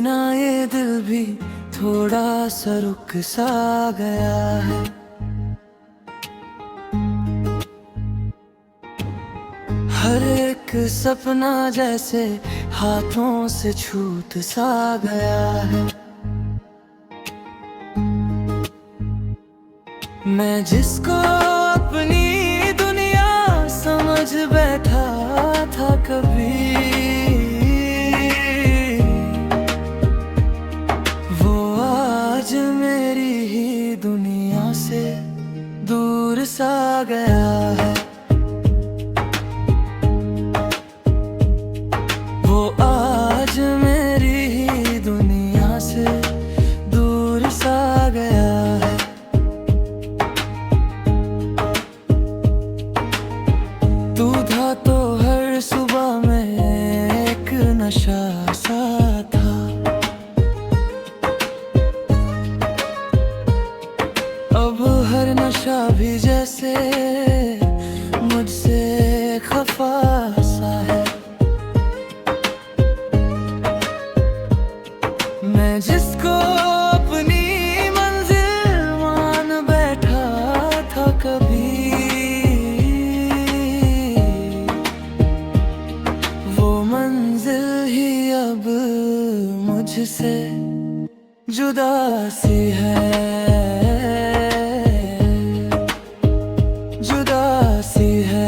बिना ये दिल भी थोड़ा सा रुक सा गया है। हर एक सपना जैसे हाथों से छूट सा गया है। मैं जिसको अपनी दुनिया समझ बैठा था कभी, वो आज मेरी ही दुनिया से दूर सा गया है। वो आज मेरी ही दुनिया से दूर सा गया है। तू था तो हर सुबह में एक नशा सा था। अब हर नशा भी जैसे मुझसे खफा सा है। मैं जिसको अपनी मंजिल मान बैठा था कभी, वो मंजिल ही अब मुझसे जुदा सी है, जुदा सी है।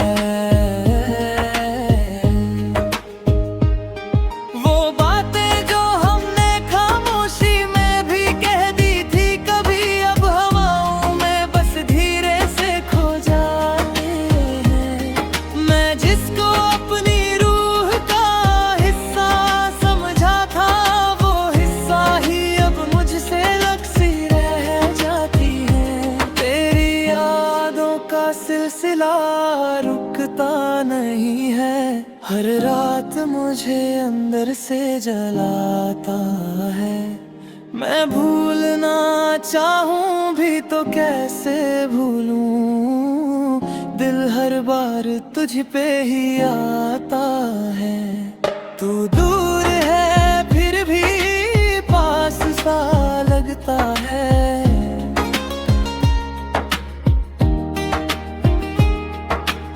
सिलसिला रुकता नहीं है, हर रात मुझे अंदर से जलाता है। मैं भूलना चाहूं भी तो कैसे भूलूं, दिल हर बार तुझ पे ही आता है। तू दूर है फिर भी पास सा लगता है।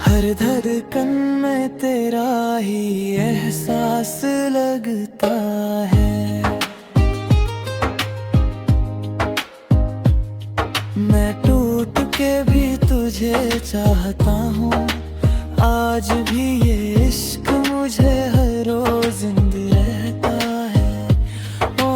हर धड़कन में तेरा ही एहसास लगता है। मैं टूट के भी तुझे चाहता हूँ, आज भी ये इश्क मुझे हर रोज जिंदा रहता है। ओ,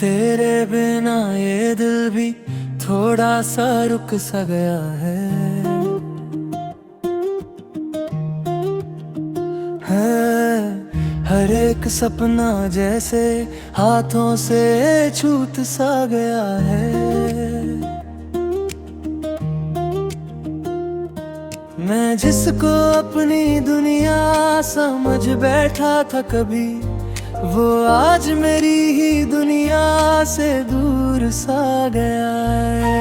तेरे बिना ये दिल भी थोड़ा सा रुक सा गया है। हर एक सपना जैसे हाथों से छूट सा गया है। मैं जिसको अपनी दुनिया समझ बैठा था कभी, वो आज मेरी ही दुनिया से दूर सा गया है।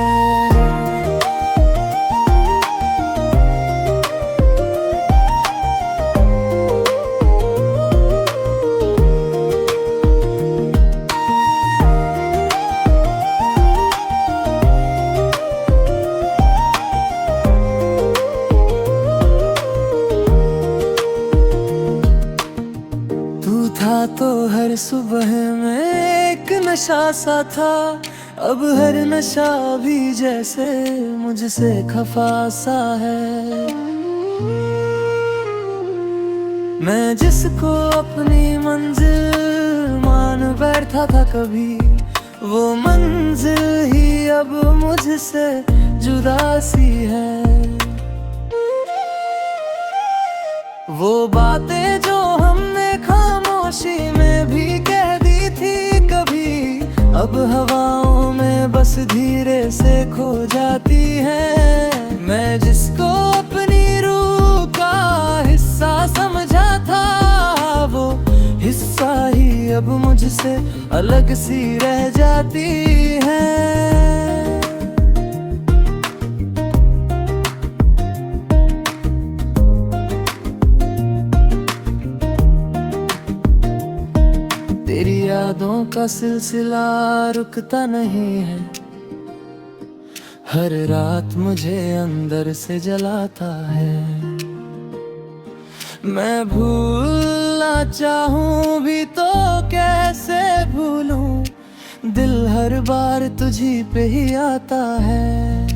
था तो हर सुबह में एक नशा सा था। अब हर नशा भी जैसे मुझसे खफा सा है। मैं जिसको अपनी मंजिल मान बैठा था कभी, वो मंजिल ही अब मुझसे जुदा सी है। वो बातें जो हमने खामोशी में भी कह दी थी कभी, अब हवाओं में बस धीरे से खो जाती है। मैं जिसको अपनी रूह का हिस्सा समझा था, वो हिस्सा ही अब मुझसे अलग सी रह जाती है। तेरी यादों का सिलसिला रुकता नहीं है, हर रात मुझे अंदर से जलाता है। मैं भूलना चाहूं भी तो कैसे भूलूं, दिल हर बार तुझी पे ही आता है।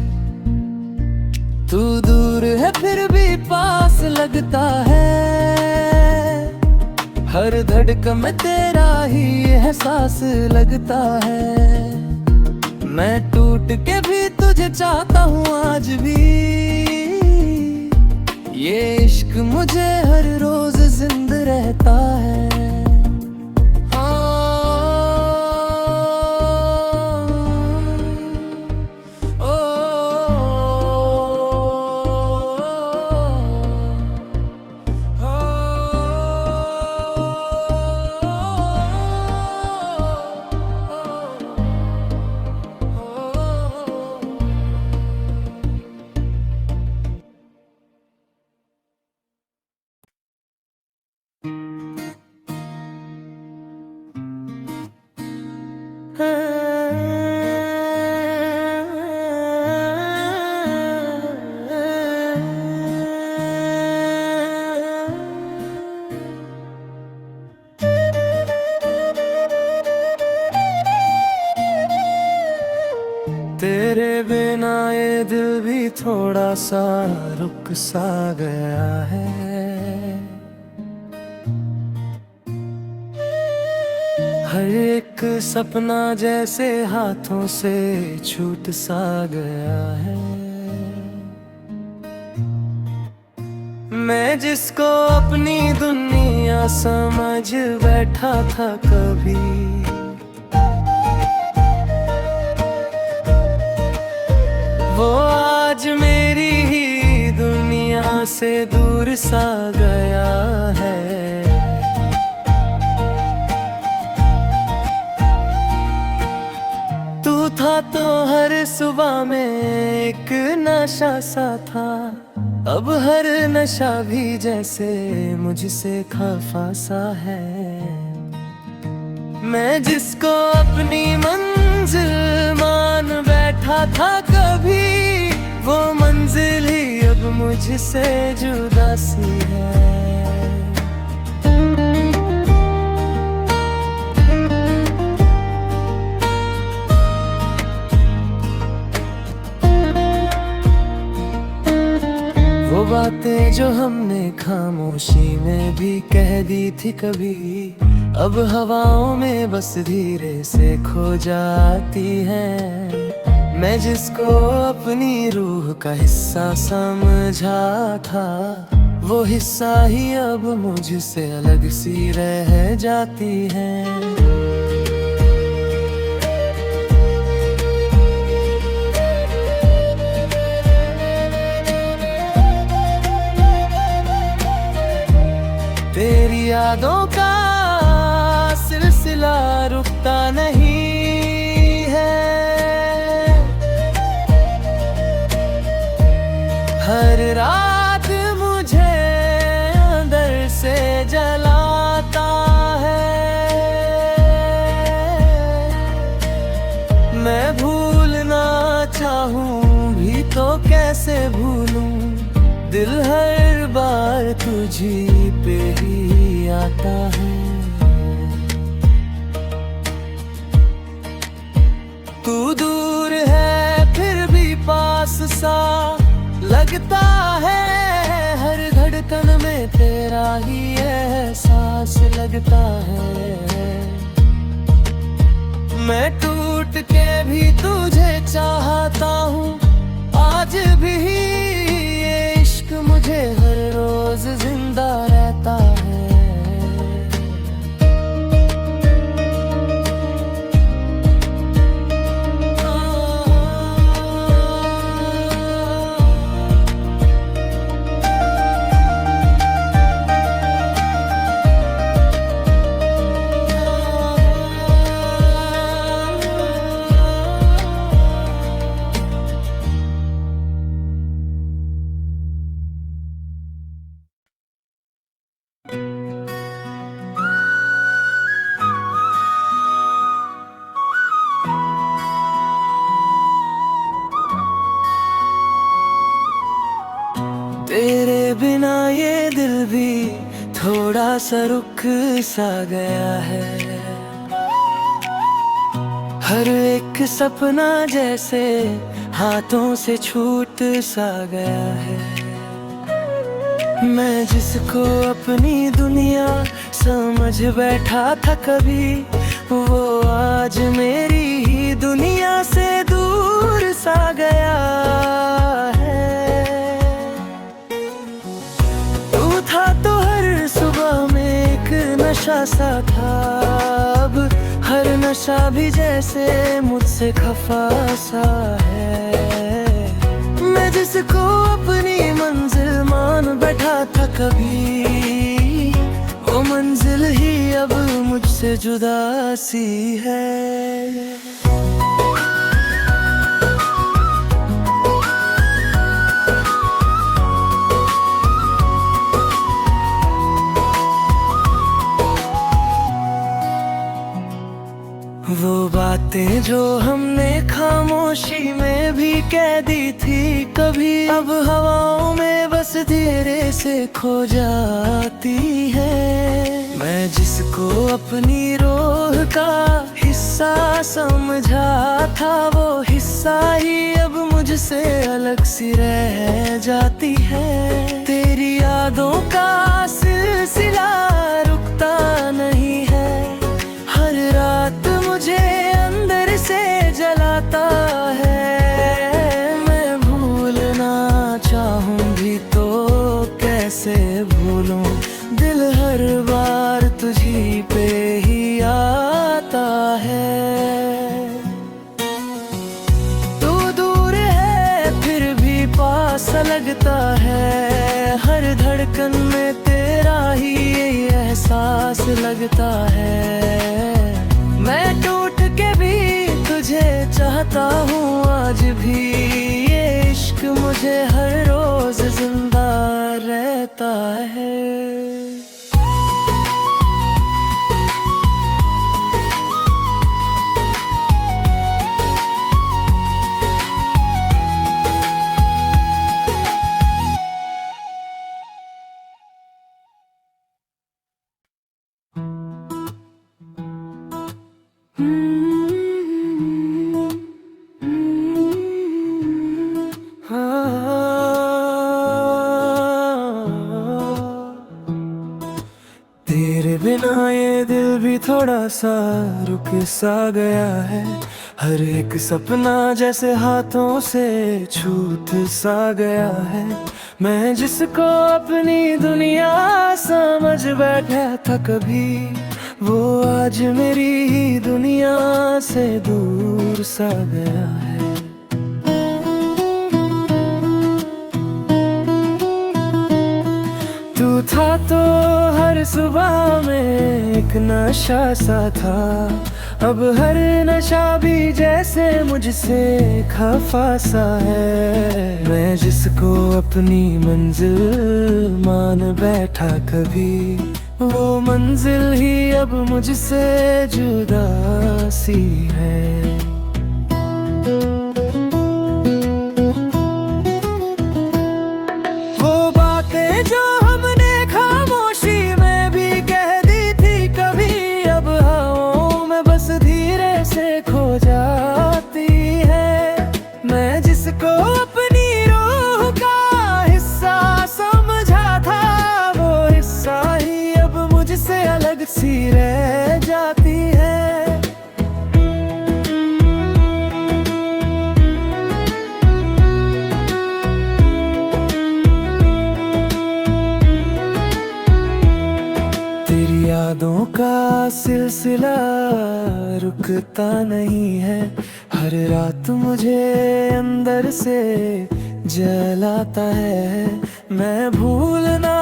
तू दूर है फिर भी पास लगता है, हर धड़कन में तेरा ही एहसास लगता है। मैं टूट के भी तुझे चाहता हूँ आज भी, ये इश्क मुझे हर रोज जिंदा रहता है। तेरे बिना ये दिल भी थोड़ा सा रुक सा गया है। हर एक सपना जैसे हाथों से छूट सा गया है। मैं जिसको अपनी दुनिया समझ बैठा था कभी, वो आज मेरी ही दुनिया से दूर सा गया है। तू था तो हर सुबह में एक नशा सा था, अब हर नशा भी जैसे मुझसे खफा सा है। मैं जिसको अपनी मंजिल मान बैठा था कभी, वो मंजिल ही अब मुझसे जुदा सी है। वो बातें जो हमने खामोशी में भी कह दी थी कभी, अब हवाओं में बस धीरे से खो जाती हैं। मैं जिसको अपनी रूह का हिस्सा समझा था, वो हिस्सा ही अब मुझसे अलग सी रह जाती है। तेरी यादों का सिलसिला रुकता नहीं है, हर रात मुझे अंदर से जलाता है। मैं भूलना चाहूं भी तो कैसे भूलूं, दिल हर बार तुझी पे ही आता है। तू दूर है फिर भी पास सा लगता है, हर धड़कन में तेरा ही एहसास लगता है। मैं टूट के भी तुझे चाहता हूँ। आज भी ये इश्क मुझे हर रोज जिंदा रहता है। तेरे बिना ये दिल भी थोड़ा सा रुक सा गया है। हर एक सपना जैसे हाथों से छूट सा गया है। मैं जिसको अपनी दुनिया समझ बैठा था कभी, वो आज मेरी ही दुनिया से दूर सा गया है। तू था तो हर सुबह में एक नशा सा था, अब हर नशा भी जैसे मुझसे खफा सा है। मैं जिसको अपनी मंजिल मान बैठा था कभी, वो मंजिल ही अब मुझसे जुदा सी है। वो बातें जो हमने खामोशी में भी कह दी थी कभी, अब हवाओं में बस धीरे से खो जाती है। मैं जिसको अपनी रूह का हिस्सा समझा था, वो हिस्सा ही अब मुझसे अलग सी रह जाती है। तेरी यादों का सिलसिला रुकता नहीं है, हर रात मुझे अंदर से जलाता है। मैं भूलना चाहूं भी तो कैसे भूलूं, दिल हर बार तुझी पे ही आता है। तू दूर है फिर भी पास लगता है, हर धड़कन में तेरा ही एहसास लगता है। मैं टूट के भी तुझे चाहता हूँ आज भी, ये इश्क मुझे हर रोज जिंदा रहता है। तेरे बिना ये दिल भी थोड़ा सा रुक सा गया है। हर एक सपना जैसे हाथों से छूट सा गया है। मैं जिसको अपनी दुनिया समझ बैठा था कभी, वो आज मेरी ही दुनिया से दूर सा गया है। तू था तो हर सुबह में एक नशा सा था, अब हर नशा भी जैसे मुझसे खफा सा है। मैं जिसको अपनी मंजिल मान बैठा कभी, वो मंजिल ही अब मुझसे जुदा सी है। वो बातें जो हमने खामोशी में भी कह दी थी कभी, अब हवाओं में बस धीरे से खो जाती है। मैं जिसको अपनी रूह का हिस्सा समझा था, वो हिस्सा ही अब मुझसे अलग सी रह जाती है। सिलसिला रुकता नहीं है, हर रात मुझे अंदर से जलाता है। मैं भूलना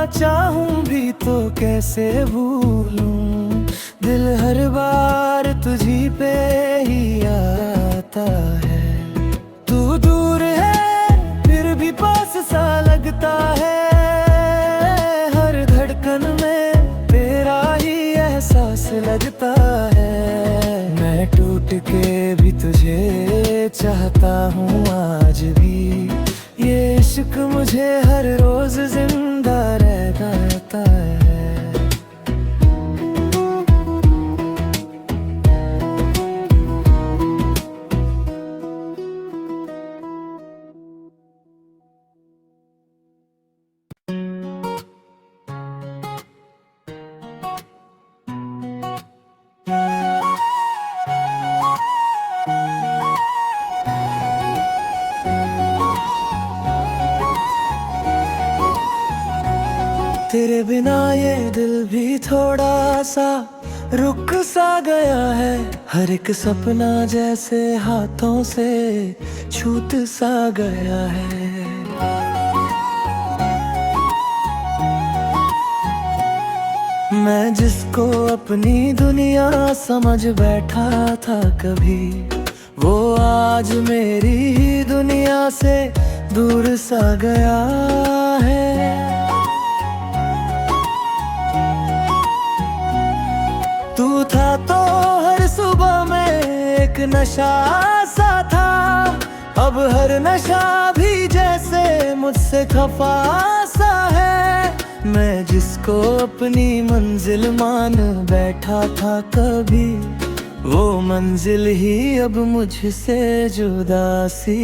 चाहूं भी तो कैसे भूलूं, दिल हर बार तुझी पे ही आता है। तू दूर है फिर भी पास सा लगता है, हर धड़कन में तेरा ही एहसास लगता है। मैं टूट के भी तुझे चाहता हूँ आज भी, ये इश्क मुझे हर रोज जिंदा रहता है। तेरे बिना ये दिल भी थोड़ा सा रुक सा गया है, हर एक सपना जैसे हाथों से छूट सा गया है। मैं जिसको अपनी दुनिया समझ बैठा था कभी, वो आज मेरी ही दुनिया से दूर सा गया है। तू था तो हर सुबह में एक नशा सा था, अब हर नशा भी जैसे मुझसे खफा सा है। मैं जिसको अपनी मंजिल मान बैठा था कभी, वो मंजिल ही अब मुझसे जुदा सी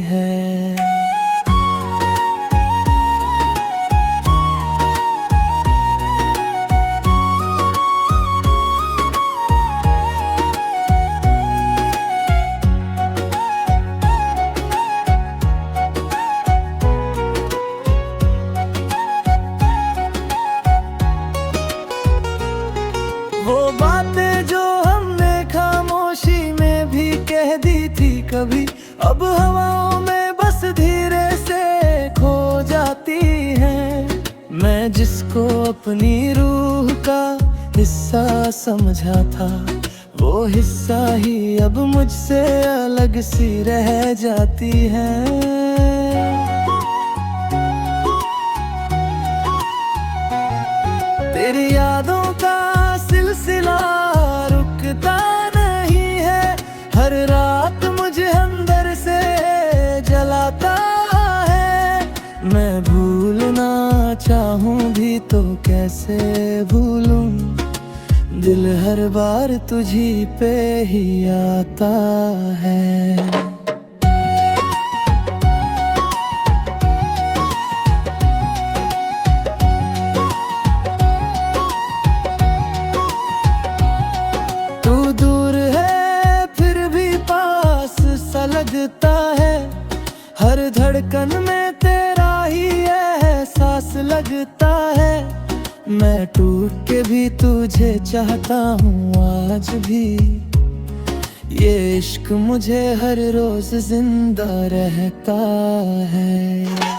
है। वो बातें जो हमने खामोशी में भी कह दी थी कभी, अब हवाओं में बस धीरे से खो जाती हैं। मैं जिसको अपनी रूह का हिस्सा समझा था, वो हिस्सा ही अब मुझसे अलग सी रह जाती है। तेरी यादों का सिलसिला रुकता नहीं है, हर रात मुझे अंदर से जलाता है। मैं भूलना चाहूं भी तो कैसे भूलूं, दिल हर बार तुझी पे ही आता है। लगता है हर धड़कन में तेरा ही एहसास लगता है। मैं टूट के भी तुझे चाहता हूँ आज भी, ये इश्क मुझे हर रोज जिंदा रहता है।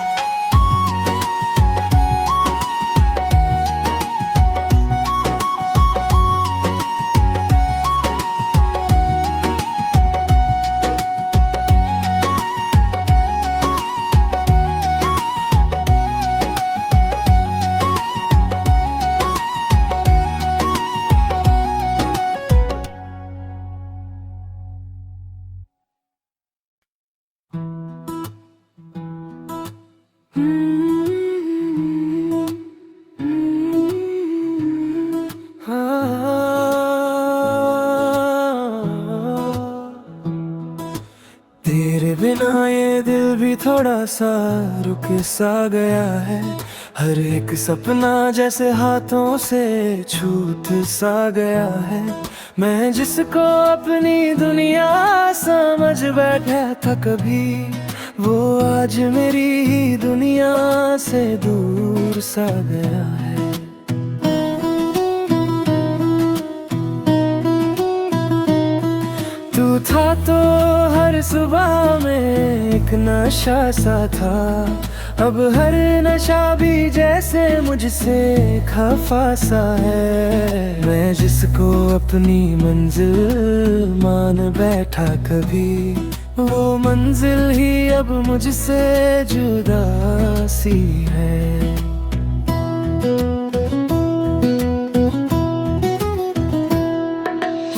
तेरे बिना ये दिल भी थोड़ा सा रुक सा गया है, हर एक सपना जैसे हाथों से छूट सा गया है। मैं जिसको अपनी दुनिया समझ बैठा था कभी, वो आज मेरी ही दुनिया से दूर सा गया है। था तो हर सुबह में एक नशा सा था, अब हर नशा भी जैसे मुझसे खफा सा है। मैं जिसको अपनी मंजिल मान बैठा कभी, वो मंजिल ही अब मुझसे जुदा सी है।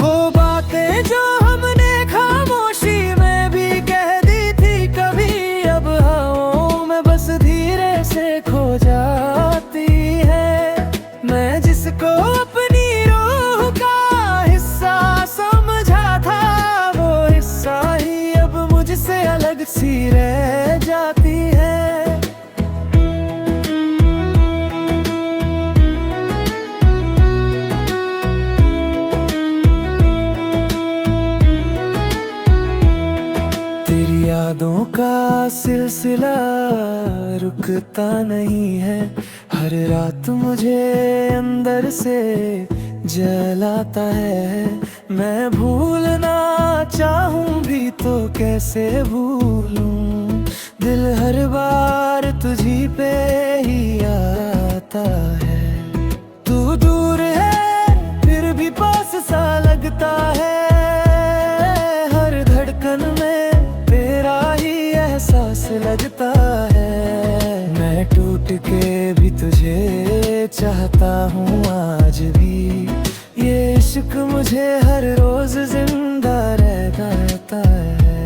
वो बातें जो हमने खामोशी में भी कह दी थी कभी, अब हवाओं में बस धीरे से खो जाती है। मैं जिसको अपनी रूह का हिस्सा समझा था, वो हिस्सा ही अब मुझसे अलग सी रह जाती है। तेरी यादों का सिलसिला रुकता नहीं है, हर रात मुझे अंदर से जलाता है। मैं भूलना चाहूं भी तो कैसे भूलूं, दिल हर बार तुझी पे ही आता है। तू दूर है फिर भी पास सा लगता है, हर धड़कन में तेरा ही एहसास लगता है। मैं टूट के भी तुझे चाहता हूँ आज भी, ये इश्क मुझे हर रोज जिंदा रहता है।